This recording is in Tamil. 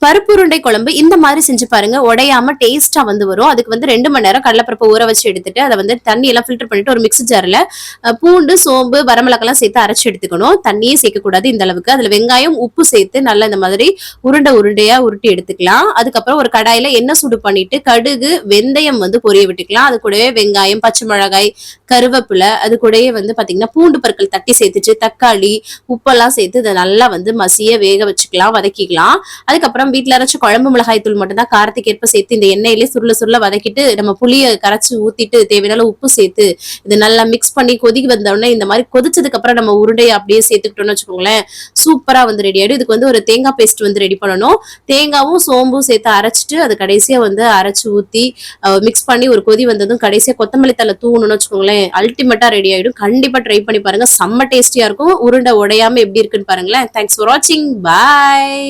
பருப்பு உருண்டை குழம்பு இந்த மாதிரி செஞ்சு பாருங்க, உடையாம டேஸ்டா வந்து வரும். அதுக்கு வந்து 2 மணி நேரம் கடலைப்பருப்பு ஊற வச்சு எடுத்துட்டு அதை வந்து தண்ணி எல்லாம் ஃபில்டர் பண்ணிட்டு ஒரு மிக்ஸி ஜார்ல பூண்டு, சோம்பு, வரமிளகாலாம் சேர்த்து அரைச்சு எடுத்துக்கணும். தண்ணியே சேர்க்கக்கூடாது இந்த அளவுக்கு. அதுல வெங்காயம், உப்பு சேர்த்து நல்லா இந்த மாதிரி உருண்டையா உருட்டி எடுத்துக்கலாம். அதுக்கப்புறம் ஒரு கடாயில எண்ணெய் சூடு பண்ணிட்டு கடுகு, வெந்தயம் வந்து பொரிய விட்டுக்கலாம். அது கூடவே வெங்காயம், பச்சை மிளகாய், கருவேப்பிலை, அது கூடயே வந்து பாத்தீங்கன்னா பூண்டு பற்கள் தட்டி சேர்த்துட்டு தக்காளி, உப்பெல்லாம் சேர்த்து இதை நல்லா வந்து மசிய வேக வச்சுக்கலாம், வதக்கிக்கலாம். அதுக்கப்புறம் வீட்டுல அரைச்ச குழம்பு மிளகாய் தூள் மட்டும் தான் காரத்துக்கு ஏற்ப சேர்த்து இந்த எண்ணெயிலே சுருள வதக்கிட்டு நம்ம புளியை கரைச்சு ஊத்திட்டு தேவையான உப்பு சேர்த்து இது நல்லா மிக்ஸ் பண்ணி கொதிக்க வந்தோடனே இந்த மாதிரி கொதிச்சதுக்கு அப்புறம் நம்ம உருண்டையை அப்படியே சேர்த்துக்கிட்டோம்னு வச்சுக்கோங்களேன், சூப்பரா வந்து ரெடி ஆயிடும். இதுக்கு வந்து ஒரு தேங்காய் பேஸ்ட் வந்து ரெடி பண்ணணும். தேங்காவும் சோம்பும் சேர்த்து அரைச்சிட்டு அது கடைசியா வந்து அரைச்சு ஊத்தி மிக்ஸ் பண்ணி ஒரு கொதி வந்ததும் கடைசியா கொத்தமல்லி தலை தூவணும்னு வச்சுக்கோங்களேன், அல்டிமேட்டா ரெடி ஆயிடும். கண்டிப்பா ட்ரை பண்ணி பாருங்க, செம்ம டேஸ்டியா இருக்கும். உருண்டை உடையாம எப்படி இருக்குன்னு பாருங்களேன். தேங்க்ஸ் ஃபார் வாட்சிங். பாய்.